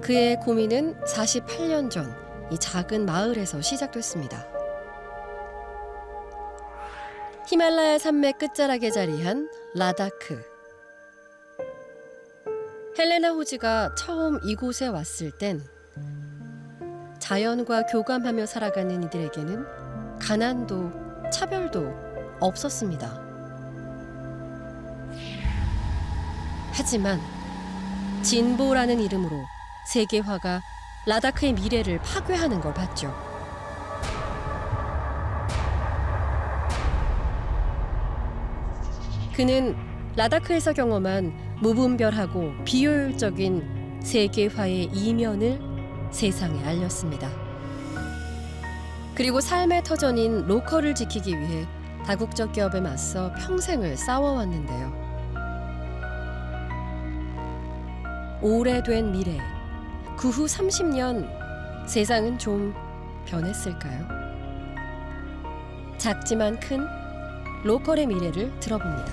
그의 고민은 48년 전 이 작은 마을에서 시작됐습니다. 히말라야 산맥 끝자락에 자리한 라다크. 헬레나 호지가 처음 이곳에 왔을 땐 자연과 교감하며 살아가는 이들에게는 가난도 차별도 없었습니다. 하지만 진보라는 이름으로 세계화가 라다크의 미래를 파괴하는 걸 봤죠. 그는 라다크에서 경험한 무분별하고 비효율적인 세계화의 이면을 세상에 알렸습니다. 그리고 삶의 터전인 로컬을 지키기 위해 다국적 기업에 맞서 평생을 싸워왔는데요. 오래된 미래, 그 후 30년 세상은 좀 변했을까요? 작지만 큰 로컬의 미래를 들어봅니다.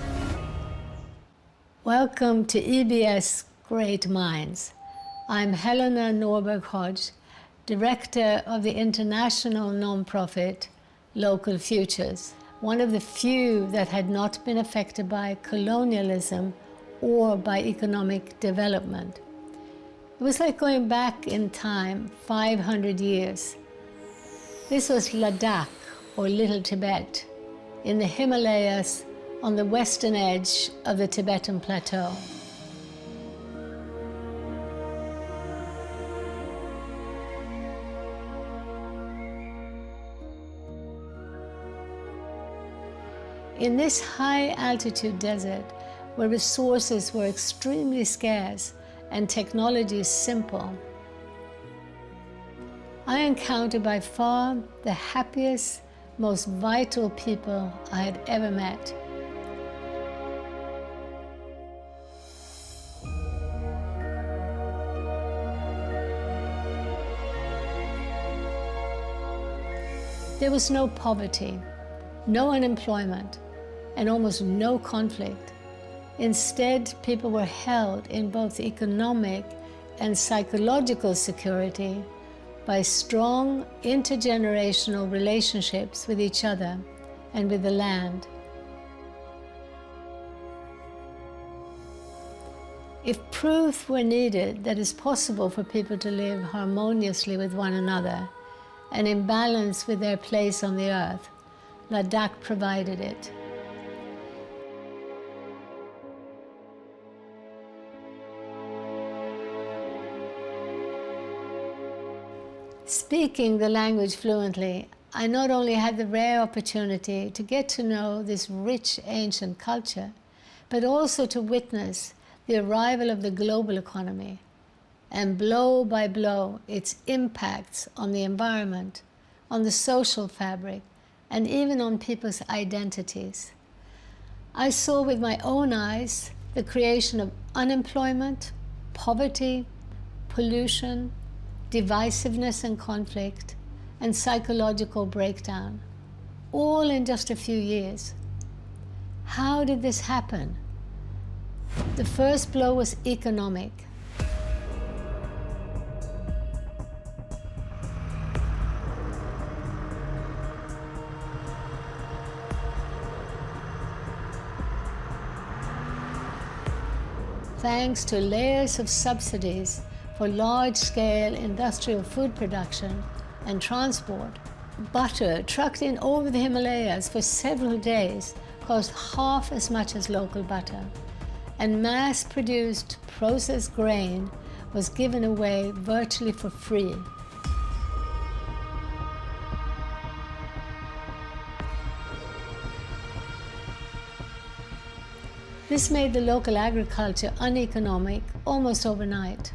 Welcome to EBS Great Minds. I'm Helena Norberg Hodge, Director of the international non-profit Local Futures, one of the few that had not been affected by colonialism or by economic development. It was like going back in time 500 years. This was Ladakh, or Little Tibet, in the Himalayas on the western edge of the Tibetan Plateau. In this high-altitude desert, where resources were extremely scarce and technology simple, I encountered by far the happiest, most vital people I had ever met. There was no poverty, no unemployment, and almost no conflict. Instead, people were held in both economic and psychological security by strong intergenerational relationships with each other and with the land. If proof were needed that it's possible for people to live harmoniously with one another and in balance with their place on the earth, Ladakh provided it. Speaking the language fluently, I not only had the rare opportunity to get to know this rich ancient culture, but also to witness the arrival of the global economy and blow by blow its impacts on the environment, on the social fabric, and even on people's identities. I saw with my own eyes the creation of unemployment, poverty, pollution, divisiveness and conflict, and psychological breakdown, all in just a few years. How did this happen? The first blow was economic. Thanks to layers of subsidies for large-scale industrial food production and transport, butter trucked in over the Himalayas for several days cost half as much as local butter, and mass-produced processed grain was given away virtually for free. This made the local agriculture uneconomic almost overnight.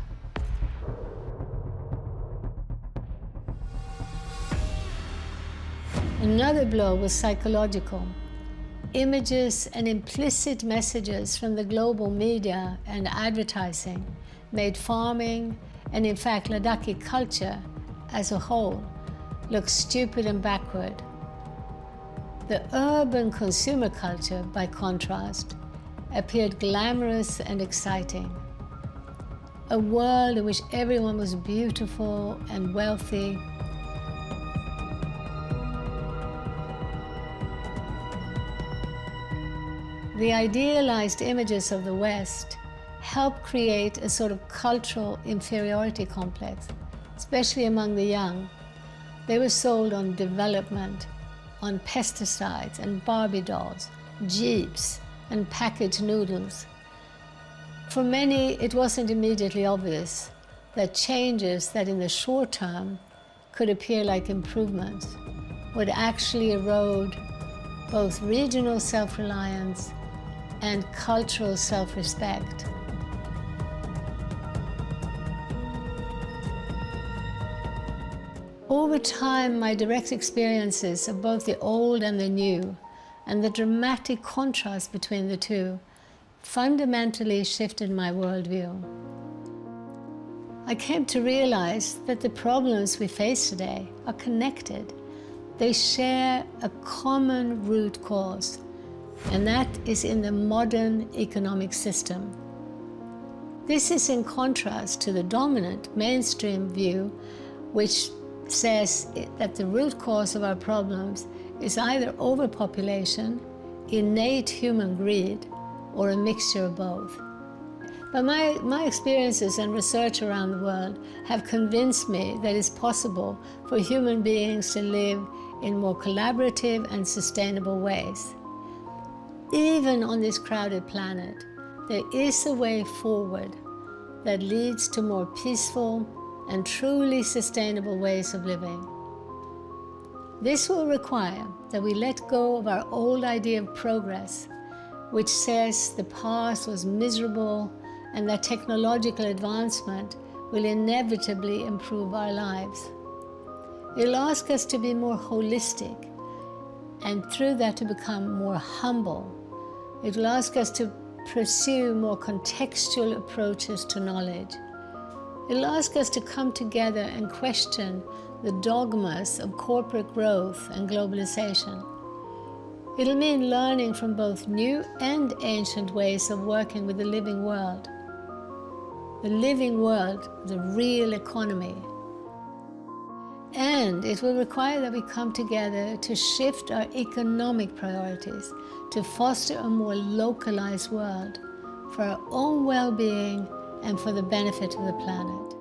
Another blow was psychological. Images and implicit messages from the global media and advertising made farming, and in fact Ladakhi culture as a whole, look stupid and backward. The urban consumer culture, by contrast, appeared glamorous and exciting. a world in which everyone was beautiful and wealthy. The idealized images of the West help create a sort of cultural inferiority complex, especially among the young. They were sold on development, on pesticides and Barbie dolls, Jeeps and packaged noodles. For many, it wasn't immediately obvious that changes that in the short term could appear like improvements would actually erode both regional self-reliance and cultural self-respect. Over time, my direct experiences of both the old and the new, and the dramatic contrast between the two, fundamentally shifted my worldview. I came to realize that the problems we face today are connected. They share a common root cause, and that is in the modern economic system. This is in contrast to the dominant mainstream view, which says that the root cause of our problems is either overpopulation, innate human greed, or a mixture of both. But my experiences and research around the world have convinced me that it's possible for human beings to live in more collaborative and sustainable ways. Even on this crowded planet, there is a way forward that leads to more peaceful and truly sustainable ways of living. This will require that we let go of our old idea of progress, which says the past was miserable and that technological advancement will inevitably improve our lives. It'll ask us to be more holistic, and through that to become more humble. It will ask us to pursue more contextual approaches to knowledge. It'll ask us to come together and question the dogmas of corporate growth and globalization. It'll mean learning from both new and ancient ways of working with the living world. The living world, the real economy. And it will require that we come together to shift our economic priorities to foster a more localized world for our own well-being and for the benefit of the planet.